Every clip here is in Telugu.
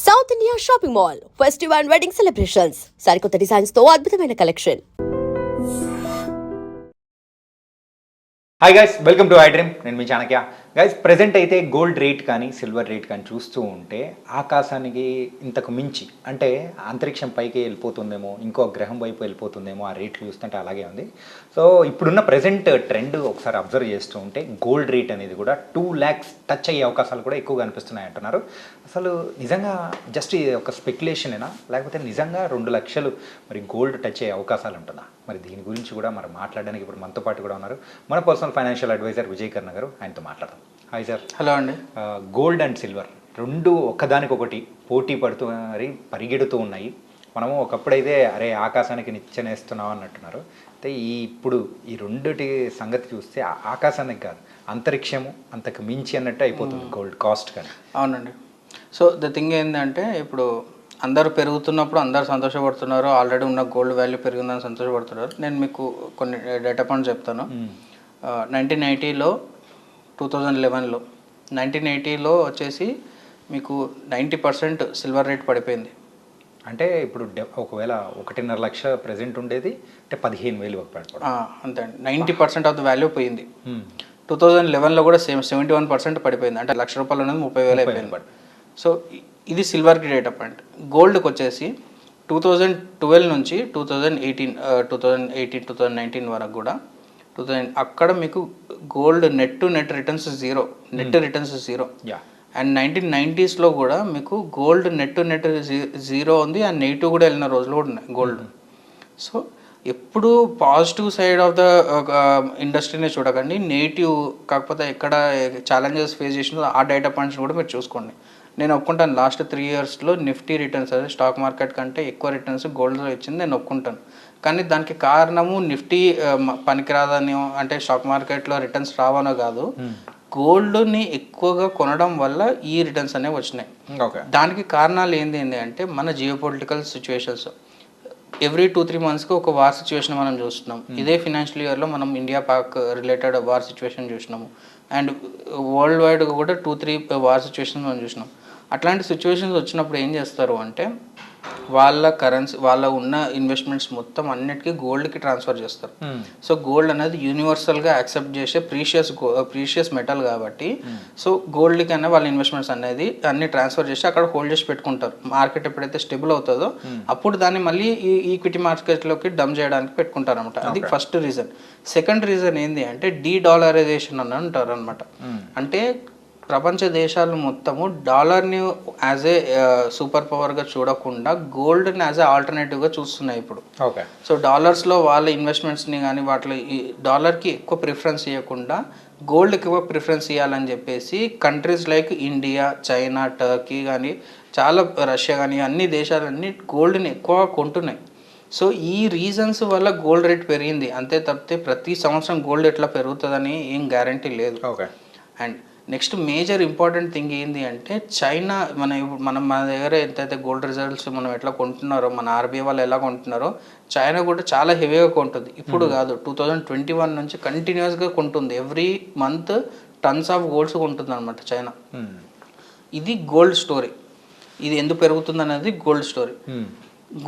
South India shopping mall festival and wedding celebrations సరికొత్త డిజైన్స్ తో అద్భుతమైన collection. Hi guys, welcome to I dream. నేను మీ చాణక్య. గైస్, ప్రెజెంట్ అయితే గోల్డ్ రేట్ కానీ సిల్వర్ రేట్ కానీ చూస్తూ ఉంటే ఆకాశానికి ఇంతకు మించి అంటే అంతరిక్షం పైకి వెళ్ళిపోతుందేమో, ఇంకో గ్రహం వైపు వెళ్ళిపోతుందేమో ఆ రేట్లు చూస్తుంటే అలాగే ఉంది. సో ఇప్పుడున్న ప్రెజెంట్ ట్రెండ్ ఒకసారి అబ్జర్వ్ చేస్తూ ఉంటే గోల్డ్ రేట్ అనేది కూడా 2 lakhs టచ్ అయ్యే అవకాశాలు కూడా ఎక్కువగా అనిపిస్తున్నాయి అంటున్నారు. అసలు నిజంగా జస్ట్ ఒక స్పెక్యులేషనేనా, లేకపోతే నిజంగా 2 లక్షలు మరి గోల్డ్ టచ్ అయ్యే అవకాశాలు ఉంటుందా? మరి దీని గురించి కూడా మరి మాట్లాడడానికి ఇప్పుడు మనతో పాటు కూడా ఉన్నారు మన పర్సనల్ ఫైనాన్షియల్ అడ్వైజర్ విజయ్ కర్ణ గారు. ఆయనతో మాట్లాడదాం. Hi sir. హలో అండి. గోల్డ్ అండ్ సిల్వర్ రెండు ఒకదానికొకటి పోటీ పడుతూ మరి పరిగెడుతూ ఉన్నాయి. మనము ఒకప్పుడైతే అరే ఆకాశానికి నిచ్చెనేస్తున్నాం అన్నట్టున్నారు. అయితే ఇప్పుడు ఈ రెండుటి సంగతి చూస్తే ఆకాశానికి కాదు అంతరిక్షము అంతకు మించి అన్నట్టు అయిపోతుంది గోల్డ్ కాస్ట్ కానీ. అవునండి. సో ద థింగ్ ఏంటంటే ఇప్పుడు అందరూ పెరుగుతున్నప్పుడు అందరూ సంతోషపడుతున్నారు, ఆల్రెడీ ఉన్న గోల్డ్ వాల్యూ పెరిగిందని సంతోషపడుతున్నారు. నేను మీకు కొన్ని డేటా పాయింట్స్ చెప్తాను. 1980లో 2011లో 1980లో వచ్చేసి మీకు 90% సిల్వర్ రేట్ పడిపోయింది. అంటే ఇప్పుడు ఒకవేళ 1.5 లక్ష ప్రెజెంట్ ఉండేది అంటే 15,000 పడిపోవడం అంతే అండి. 90% ఆఫ్ ద వాల్యూ పోయింది. 2011లో కూడా 71% పడిపోయింది. అంటే ₹1,00,000 అనేది 30,000 అయిపోయింది. సో ఇది సిల్వర్కి డేటా పాయింట్. గోల్డ్కి వచ్చేసి 2012 నుంచి 2019 వరకు కూడా అక్కడ మీకు gold net returns zero, returns zero. And 1990sలో కూడా మీకు గోల్డ్ నెట్ జీరో ఉంది, అండ్ నెగిటివ్ కూడా వెళ్ళిన రోజులు కూడా ఉన్నాయి గోల్డ్. సో ఎప్పుడు పాజిటివ్ సైడ్ ఆఫ్ ద ఇండస్ట్రీనే చూడకండి, నెగిటివ్ కాకపోతే ఎక్కడ ఛాలెంజెస్ ఫేస్ చేసిన ఆ డేటా పాయింట్స్ కూడా మీరు చూసుకోండి. నేను ఒప్పుకుంటాను, లాస్ట్ 3 yearsలో నిఫ్టీ రిటర్న్స్ అదే స్టాక్ మార్కెట్ కంటే ఎక్కువ రిటర్న్స్ గోల్డ్లో ఇచ్చింది నేను ఒప్పుకుంటాను. కానీ దానికి కారణము నిఫ్టీ పనికిరాదని అంటే స్టాక్ మార్కెట్లో రిటర్న్స్ రావనో కాదు, గోల్డ్ని ఎక్కువగా కొనడం వల్ల ఈ రిటర్న్స్ అనేవి వచ్చినాయి. దానికి కారణాలు ఏంటి అంటే మన జియోపొలిటికల్ సిచ్యువేషన్స్. ఎవ్రీ 2-3 monthsకి ఒక వార్ సిచ్యువేషన్ మనం చూస్తున్నాం. ఇదే ఫినాన్షియల్ ఇయర్లో మనం India Pak related war situation చూసినాము. అండ్ వరల్డ్ వైడ్గా కూడా 2-3 వార్ సిచ్యువేషన్స్ మనం చూసినాం. అట్లాంటి సిచ్యువేషన్స్ వచ్చినప్పుడు ఏం చేస్తారు అంటే వాళ్ళ కరెన్సీ, వాళ్ళ ఉన్న ఇన్వెస్ట్మెంట్స్ మొత్తం అన్నిటికీ గోల్డ్కి ట్రాన్స్ఫర్ చేస్తారు. సో గోల్డ్ అనేది యూనివర్సల్గా యాక్సెప్ట్ చేసే ప్రీషియస్ మెటల్ కాబట్టి సో గోల్డ్కి అనే వాళ్ళ ఇన్వెస్ట్మెంట్స్ అనేది అన్ని ట్రాన్స్ఫర్ చేసి అక్కడ హోల్డ్ చేసి పెట్టుకుంటారు. మార్కెట్ ఎప్పుడైతే స్టేబుల్ అవుతుందో అప్పుడు దాన్ని మళ్ళీ ఈ ఈక్విటీ మార్కెట్లోకి డమ్ చేయడానికి పెట్టుకుంటారు అనమాట. అది ఫస్ట్ రీజన్. సెకండ్ రీజన్ ఏంటి అంటే డీడాలరైజేషన్ అని అంటారు అనమాట. అంటే ప్రపంచ దేశాలు మొత్తము డాలర్ని యాజ్ ఏ సూపర్ పవర్గా చూడకుండా గోల్డ్ని యాజ్ ఏ ఆల్టర్నేటివ్గా చూస్తున్నాయి ఇప్పుడు. సో డాలర్స్లో వాళ్ళ ఇన్వెస్ట్మెంట్స్ని కానీ వాటిలో ఈ డాలర్కి ఎక్కువ ప్రిఫరెన్స్ ఇవ్వకుండా గోల్డ్కి ఎక్కువ ప్రిఫరెన్స్ ఇవ్వాలని చెప్పేసి countries like India, China, Turkey కానీ చాలా రష్యా కానీ అన్ని దేశాలన్నీ గోల్డ్ని ఎక్కువ కొంటున్నాయి. సో ఈ రీజన్స్ వల్ల గోల్డ్ రేట్ పెరిగింది అంతే తప్పితే ప్రతి సంవత్సరం గోల్డ్ ఎట్లా పెరుగుతుందని ఏం గ్యారంటీ లేదు. And next major important thing ఏంటి అంటే చైనా మన దగ్గర ఎంతైతే గోల్డ్ రిజల్ట్స్ మనం ఎట్లా కొంటున్నారో, మన ఆర్బీఐ వాళ్ళు ఎలా కొంటున్నారో చైనా కూడా చాలా హెవీగా కొంటుంది. ఇప్పుడు కాదు, 2021 నుంచి కంటిన్యూస్గా కొంటుంది. Every month tons of golds కొంటుంది అనమాట చైనా. ఇది గోల్డ్ స్టోరీ. ఇది ఎందుకు పెరుగుతుంది అనేది గోల్డ్ స్టోరీ.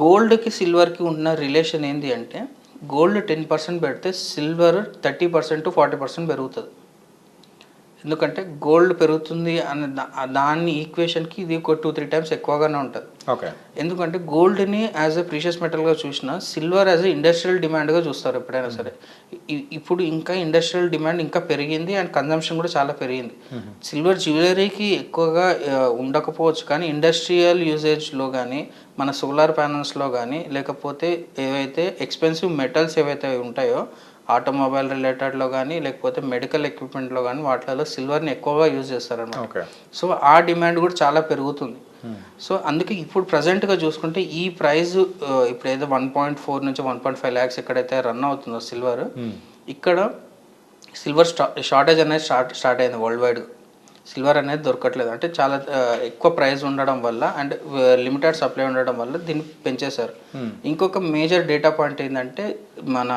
గోల్డ్కి సిల్వర్కి ఉన్న రిలేషన్ ఏంటి అంటే గోల్డ్ 10% పెడితే సిల్వర్ 30% to 40% పెరుగుతుంది. ఎందుకంటే గోల్డ్ పెరుగుతుంది అనే దాన్ని ఈక్వేషన్కి ఇది ఒక 2-3 times ఎక్కువగానే ఉంటుంది. ఎందుకంటే గోల్డ్ని యాజ్ ఎ ప్రీషియస్ మెటల్గా చూసినా సిల్వర్ యాజ్ ఎ ఇండస్ట్రియల్ డిమాండ్గా చూస్తారు ఎప్పుడైనా సరే. ఇప్పుడు ఇంకా ఇండస్ట్రియల్ డిమాండ్ ఇంకా పెరిగింది అండ్ కన్జంప్షన్ కూడా చాలా పెరిగింది. సిల్వర్ జ్యువెలరీకి ఎక్కువగా ఉండకపోవచ్చు కానీ ఇండస్ట్రియల్ యూసేజ్లో కానీ మన సోలార్ ప్యానల్స్లో కానీ లేకపోతే ఏవైతే ఎక్స్పెన్సివ్ మెటల్స్ ఏవైతే ఉంటాయో ఆటోమొబైల్ రిలేటెడ్లో కానీ లేకపోతే మెడికల్ ఎక్విప్మెంట్లో కానీ వాటిలో సిల్వర్ని ఎక్కువగా యూజ్ చేస్తారన్నమాట. సో ఆ డిమాండ్ కూడా చాలా పెరుగుతుంది. సో అందుకే ఇప్పుడు ప్రజెంట్గా చూసుకుంటే ఈ ప్రైస్ ఇప్పుడు ఏదో 1.4 నుంచి 1.5 lakhs ఎక్కడైతే రన్ అవుతుందో సిల్వర్, ఇక్కడ సిల్వర్ షార్టేజ్ అనేది స్టార్ట్ అయింది వరల్డ్ వైడ్. సిల్వర్ అనేది దొరకట్లేదు, అంటే చాలా ఎక్కువ ప్రైస్ ఉండడం వల్ల అండ్ లిమిటెడ్ సప్లై ఉండడం వల్ల దీన్ని పెంచేశారు. ఇంకొక మేజర్ డేటా పాయింట్ ఏంటంటే మన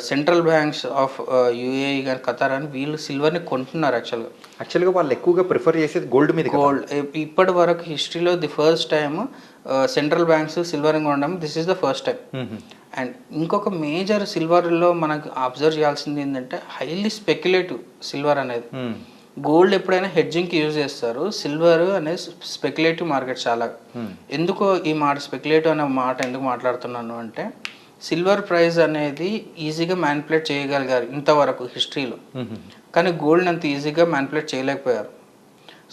సెంట్రల్ బ్యాంక్స్ ఆఫ్ యూఏఈ కానీ ఖతార్ అని వీళ్ళు సిల్వర్ని కొంటున్నారు యాక్చువల్గా వాళ్ళు ఎక్కువగా ప్రిఫర్ చేసేది గోల్డ్ మీద. గోల్డ్ ఇప్పటి వరకు హిస్టరీలో the first time central banks సిల్వర్ని కొనడం, this is the first time. And ఇంకొక మేజర్ సిల్వర్లో మనకు అబ్జర్వ్ చేయాల్సింది ఏంటంటే హైలీ స్పెక్యులేటివ్ సిల్వర్ అనేది. గోల్డ్ ఎప్పుడైనా హెడ్జింగ్కి యూజ్ చేస్తారు, సిల్వర్ అనేది స్పెక్యులేటివ్ మార్కెట్ చాలా. ఎందుకు ఈ మాట స్పెక్యులేటివ్ అనే మాట ఎందుకు మాట్లాడుతున్నాను అంటే, సిల్వర్ ప్రైస్ అనేది ఈజీగా మ్యానిపులేట్ చేయగలిగారు ఇంతవరకు హిస్టరీలో, కానీ గోల్డ్ అంత ఈజీగా మ్యానిపులేట్ చేయలేకపోయారు.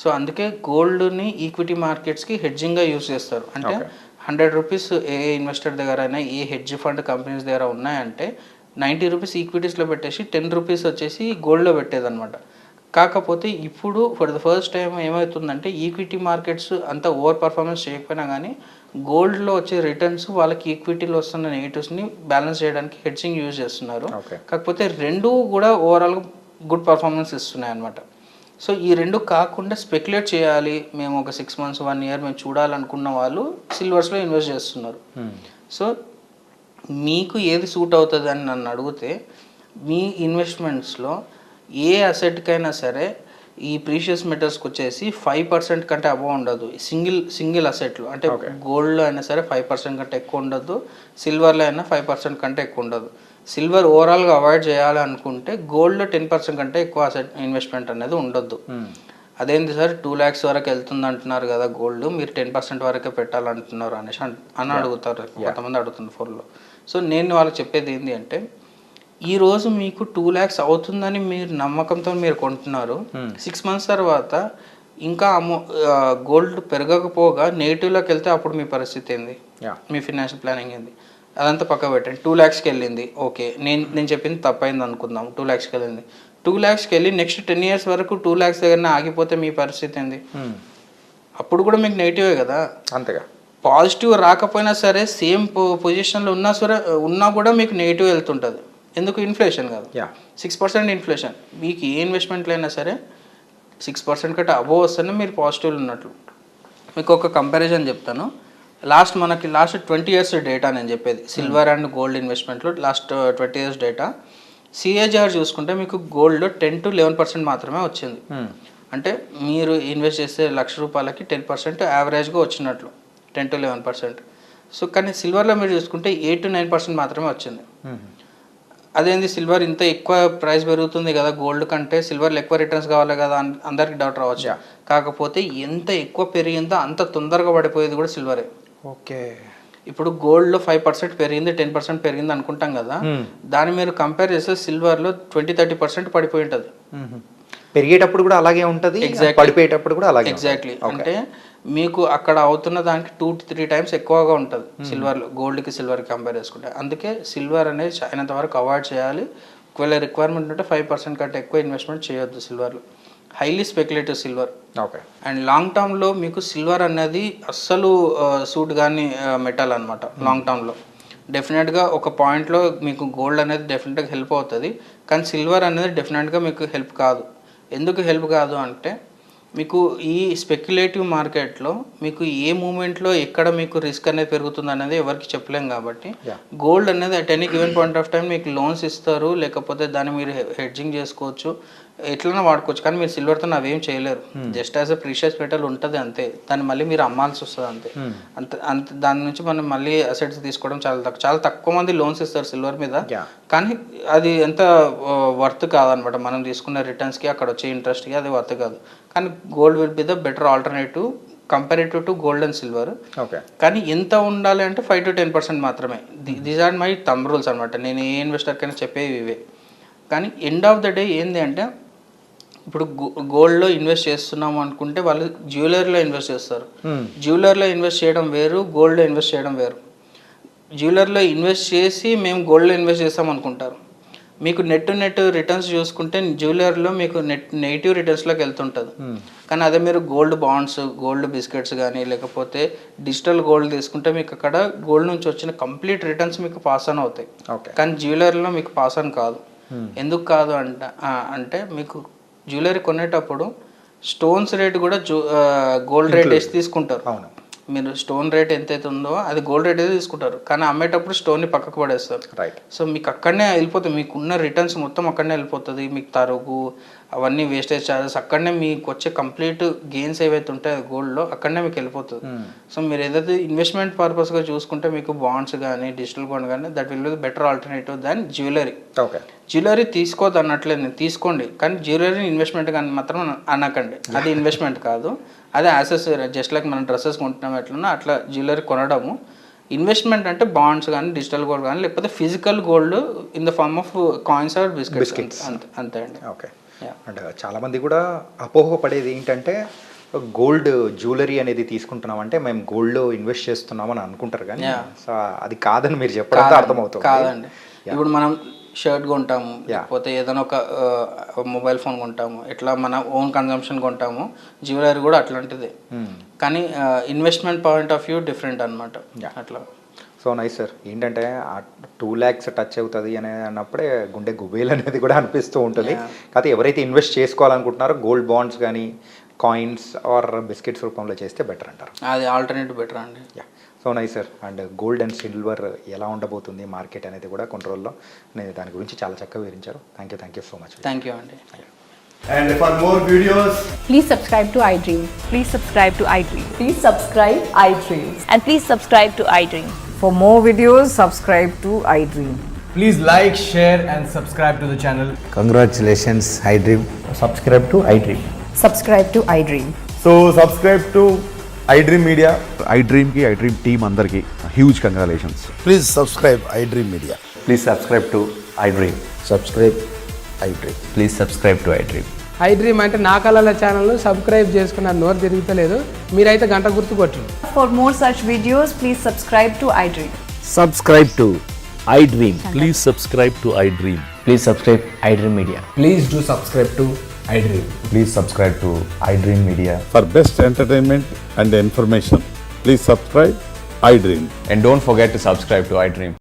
సో అందుకే గోల్డ్ని ఈక్విటీ మార్కెట్స్కి హెడ్జింగ్గా యూజ్ చేస్తారు. అంటే 100 రూపీస్ ఏ ఇన్వెస్టర్ దగ్గర అయినా, ఏ హెడ్జ్ ఫండ్ కంపెనీస్ దగ్గర ఉన్నాయంటే 90 రూపీస్ ఈక్విటీస్లో పెట్టేసి 10 రూపీస్ వచ్చేసి గోల్డ్లో పెట్టేదన్నమాట. కాకపోతే ఇప్పుడు ఫర్ ద ఫస్ట్ టైం ఏమవుతుందంటే, ఈక్విటీ మార్కెట్స్ అంత ఓవర్ పర్ఫార్మెన్స్ చేయకపోయినా కానీ గోల్డ్లో వచ్చే రిటర్న్స్ వాళ్ళకి ఈక్విటీలో వస్తున్న నెగిటివ్స్ని బ్యాలెన్స్ చేయడానికి హెడ్జింగ్ యూజ్ చేస్తున్నారు. కాకపోతే రెండు కూడా ఓవరాల్గా గుడ్ పర్ఫార్మెన్స్ ఇస్తున్నాయి అన్నమాట. సో ఈ రెండు కాకుండా స్పెక్యులేట్ చేయాలి, మేము ఒక 6 months 1 year మేము చూడాలనుకున్న వాళ్ళు సిల్వర్స్లో ఇన్వెస్ట్ చేస్తున్నారు. సో మీకు ఏది సూట్ అవుతుంది అని నన్ను అడిగితే, మీ ఇన్వెస్ట్మెంట్స్లో ఏ అసెట్కైనా సరే ఈ ప్రీషియస్ మెటల్స్కి వచ్చేసి 5% కంటే అబవ్ ఉండదు. సింగిల్ అసెట్లు అంటే గోల్డ్లో అయినా సరే 5% కంటే ఎక్కువ ఉండదు, సిల్వర్లో అయినా 5% కంటే ఎక్కువ ఉండదు. సిల్వర్ ఓవరాల్గా అవాయిడ్ చేయాలనుకుంటే గోల్డ్లో 10% కంటే ఎక్కువ అసెట్ ఇన్వెస్ట్మెంట్ అనేది ఉండొద్దు. అదేంటి సార్ 2 lakhs వరకు వెళ్తుంది అంటున్నారు కదా గోల్డ్, మీరు 10% వరకే పెట్టాలంటున్నారు అనేసి అని అడుగుతారు కొంతమంది అడుగుతున్నారు ఫోన్లో. సో నేను వాళ్ళకి చెప్పేది ఏంటి అంటే, ఈరోజు మీకు 2 lakhs అవుతుందని మీరు నమ్మకంతో మీరు కొంటున్నారు, 6 months తర్వాత ఇంకా గోల్డ్ పెరగకపోగా నెగిటివ్లోకి వెళ్తే అప్పుడు మీ పరిస్థితి ఏంది, మీ ఫినాన్షియల్ ప్లానింగ్ ఏంది, అదంతా పక్క పెట్టండి. 2 lakhsకి వెళ్ళింది, ఓకే, నేను చెప్పింది తప్పైంది అనుకుందాం. 2 lakhsకి వెళ్ళింది, 2 lakhsకి వెళ్ళి నెక్స్ట్ 10 years వరకు 2 lakhs దగ్గర ఆగిపోతే మీ పరిస్థితి ఏంది? అప్పుడు కూడా మీకు నెగిటివే కదా. అంతేగా, పాజిటివ్ రాకపోయినా సరే సేమ్ పొజిషన్లో ఉన్నా కూడా మీకు నెగిటివ్ వెళ్తుంటుంది. ఎందుకు? ఇన్ఫ్లేషన్ కదా, 6% ఇన్ఫ్లేషన్. మీకు ఏ ఇన్వెస్ట్మెంట్లు అయినా సరే 6% కంటే అబోవ్ వస్తేనే మీరు పాజిటివ్లు ఉన్నట్లు. మీకు ఒక కంపారిజన్ చెప్తాను. లాస్ట్ 20 years డేటా నేను చెప్పేది, సిల్వర్ అండ్ గోల్డ్ ఇన్వెస్ట్మెంట్లో లాస్ట్ 20 years డేటా. సిఏజిఆర్ చూసుకుంటే మీకు గోల్డ్ 10 to 11% మాత్రమే వచ్చింది. అంటే మీరు ఇన్వెస్ట్ చేస్తే ₹1,00,000కి 10% యావరేజ్గా వచ్చినట్లు, 10 to 11%. సో కానీ సిల్వర్లో మీరు చూసుకుంటే 8 to 9% మాత్రమే వచ్చింది. అదేంది సిల్వర్ ఇంత ఎక్కువ ప్రైస్ పెరుగుతుంది కదా గోల్డ్ కంటే, సిల్వర్లో ఎక్కువ రిటర్న్స్ కావాలి కదా అందరికి డౌట్ రావచ్చు. కాకపోతే ఎంత ఎక్కువ పెరిగిందో అంత తొందరగా పడిపోయేది కూడా సిల్వరే. ఓకే, ఇప్పుడు గోల్డ్లో 5% పెరిగింది, 10% పెరిగింది అనుకుంటాం కదా, దాన్ని మీరు కంపేర్ చేస్తే సిల్వర్లో 20-30% పడిపోయి ఉంటుంది. పెరిగేటప్పుడు కూడా అలాగే ఉంటుంది, పడిపోయేటప్పుడు కూడా అలాగే. ఎగ్జాక్ట్లీ. అంటే మీకు అక్కడ అవుతున్న దానికి 2 to 3 times ఎక్కువగా ఉంటుంది సిల్వర్లో, గోల్డ్కి సిల్వర్కి కంపేర్ చేసుకుంటే. అందుకే సిల్వర్ అనేది అయినంత వరకు అవాయిడ్ చేయాలి. ఒకవేళ రిక్వైర్మెంట్ ఉంటే 5% కంటే ఎక్కువ ఇన్వెస్ట్మెంట్ చేయొద్దు సిల్వర్లో. Highly speculative silver. Okay. And long టర్మ్లో మీకు సిల్వర్ అనేది అస్సలు సూట్ కానీ మెటల్ అనమాట. లాంగ్ టర్మ్లో డెఫినెట్గా ఒక పాయింట్లో మీకు గోల్డ్ అనేది డెఫినెట్గా హెల్ప్ అవుతుంది, కానీ సిల్వర్ అనేది డెఫినెట్గా మీకు హెల్ప్ కాదు. ఎందుకు హెల్ప్ కాదు అంటే, మీకు ఈ స్పెక్యులేటివ్ మార్కెట్లో మీకు ఏ మూమెంట్లో ఎక్కడ మీకు రిస్క్ అనేది పెరుగుతుంది అనేది ఎవరికి చెప్పలేం. కాబట్టి గోల్డ్ అనేది at any given point of time మీకు లోన్స్ ఇస్తారు, లేకపోతే దాన్ని మీరు హెడ్జింగ్ చేసుకోవచ్చు, ఎట్లైనా వాడుకోవచ్చు. కానీ మీరు సిల్వర్తో అవేం చేయలేరు. Just as a precious metal ఉంటుంది అంతే, దాన్ని మళ్ళీ మీరు అమ్మాల్సి వస్తుంది అంతే. అంత దాని నుంచి మనం మళ్ళీ అసెట్స్ తీసుకోవడం చాలా తక్కువ మంది లోన్స్ ఇస్తారు సిల్వర్ మీద, కానీ అది ఎంత వర్త్ కాదనమాట. మనం తీసుకున్న రిటర్న్స్కి అక్కడ వచ్చే ఇంట్రెస్ట్కి అది వర్త్ కాదు. కానీ gold will be the better alternative comparative to gold and silver. కానీ ఎంత ఉండాలి అంటే 5 to 10% మాత్రమే. These are my thumb rules అనమాట. నేను ఏ ఇన్వెస్టర్కైనా చెప్పేవి ఇవే. కానీ ఎండ్ ఆఫ్ ద డే ఏంటి అంటే, ఇప్పుడు గోల్డ్లో ఇన్వెస్ట్ చేస్తున్నాము అనుకుంటే వాళ్ళు జ్యువెలరీలో ఇన్వెస్ట్ చేస్తారు. జ్యువెలరీలో ఇన్వెస్ట్ చేయడం వేరు, గోల్డ్లో ఇన్వెస్ట్ చేయడం వేరు. జ్యువెలరీలో ఇన్వెస్ట్ చేసి మేము గోల్డ్లో ఇన్వెస్ట్ చేస్తాం అనుకుంటారు. మీకు నెట్ రిటర్న్స్ చూసుకుంటే జ్యువెలరీలో మీకు నెగిటివ్ రిటర్న్స్లోకి వెళ్తుంటుంది. కానీ అదే మీరు గోల్డ్ బాండ్స్, గోల్డ్ బిస్కెట్స్ కానీ లేకపోతే డిజిటల్ గోల్డ్ తీసుకుంటే మీకు అక్కడ గోల్డ్ నుంచి వచ్చిన కంప్లీట్ రిటర్న్స్ మీకు పాస్ ఆన్ అవుతాయి. కానీ జ్యువెలరీలో మీకు పాస్ ఆన్ కాదు. ఎందుకు కాదు అంటే మీకు జ్యువెలరీ కొనేటప్పుడు స్టోన్స్ రేట్ కూడా గోల్డ్ రేట్ వేసి తీసుకుంటారు. మీరు స్టోన్ రేట్ ఎంతైతే ఉందో అది గోల్డ్ రేట్ అయితే తీసుకుంటారు, కానీ అమ్మేటప్పుడు స్టోన్ని పక్కకు పడేస్తారు. రైట్. సో మీకు అక్కడనే వెళ్ళిపోతుంది, మీకున్న రిటర్న్స్ మొత్తం అక్కడనే వెళ్ళిపోతుంది. మీకు తరుగు అవన్నీ వేస్టేజ్ ఛార్జెస్ అక్కడనే మీకు వచ్చే కంప్లీట్ గెయిన్స్ ఏవైతే ఉంటాయో గోల్డ్లో అక్కడనే మీకు వెళ్ళిపోతుంది. సో మీరు ఏదైతే ఇన్వెస్ట్మెంట్ పర్పస్గా చూసుకుంటే మీకు బాండ్స్ కానీ డిజిటల్ బాండ్ కానీ that will be better alternative than jewellery. Okay. Jewellery తీసుకోవద్దు అనట్లేదు నేను, తీసుకోండి, కానీ జ్యువెలరీ ఇన్వెస్ట్మెంట్ కానీ మాత్రం అనకండి. అది ఇన్వెస్ట్మెంట్ కాదు, అదే యాసెసరీ. జస్ట్ లైక్ మనం డ్రెస్సెస్ కొంటున్నాం ఎట్లన్నా అట్లా జ్యువెలరీ కొనడము. ఇన్వెస్ట్మెంట్ అంటే బాండ్స్ కానీ డిజిటల్ గోల్డ్ కానీ లేకపోతే physical gold in the form of coins or biscuits అంతే అండి. ఓకే. అండ్ చాలామంది కూడా అపోహపడేది ఏంటంటే గోల్డ్ జ్యువెలరీ అనేది తీసుకుంటున్నాం అంటే మేము గోల్డ్లో ఇన్వెస్ట్ చేస్తున్నాం అని అనుకుంటారు, కానీ సో అది కాదని మీరు చెప్పడం అర్థమవుతుంది. కాదండి. ఇప్పుడు మనం షర్ట్ కొంటాము, లేకపోతే ఏదైనా ఒక మొబైల్ ఫోన్ కొంటాము, ఇట్లా మన ఓన్ కన్జంప్షన్ కొంటాము. జ్యువెలరీ కూడా అట్లాంటిదే, కానీ investment point of view different అనమాట. అట్లా. So nice sir. ఏంటంటే ఆ 2 lakhs టచ్ అవుతుంది అని అన్నప్పుడే గుండె గుబేలు అనేది కూడా అనిపిస్తూ ఉంటుంది. కాకపోతే ఎవరైతే ఇన్వెస్ట్ చేసుకోవాలనుకుంటున్నారో గోల్డ్ బాండ్స్ కానీ కాయిన్స్ ఆర్ బిస్కెట్స్ రూపంలో చేస్తే బెటర్ అంటారు. అది ఆల్టర్నేటివ్ బెటర్ అండి. So nice sir. And gold and silver ఎలా ఉండబోతుంది మార్కెట్ అనేది కూడా కంట్రోల్లో, నేను దాని గురించి చాలా చక్కగా వివరించారు. Thank you so much. Thank you అండి. And for more videos, Please subscribe to iDream. Please subscribe to iDream. Please subscribe iDream. And please subscribe to iDream. For more videos, subscribe to iDream. please like, share and subscribe to the channel. Congratulations, iDream. Subscribe to iDream. Subscribe to iDream. So subscribe to iDream Media. iDream ki iDream team andarki huge congratulations. Please subscribe iDream Media. Please subscribe to iDream. Subscribe iDream. Please subscribe to iDream. iDream అంటే నా కళల ఛానల్ను సబ్స్క్రైబ్ చేసుకున్నారు, నోరు తిరుగుతలేదు, మీరైతే గంట గుర్తు కొట్టండి. For more such videos, please subscribe to iDream. Subscribe to iDream. Please subscribe to iDream. Please subscribe iDream Media. Please do subscribe to iDream. Please subscribe to iDream Media. For best entertainment and information, please subscribe iDream. And don't forget to subscribe to iDream.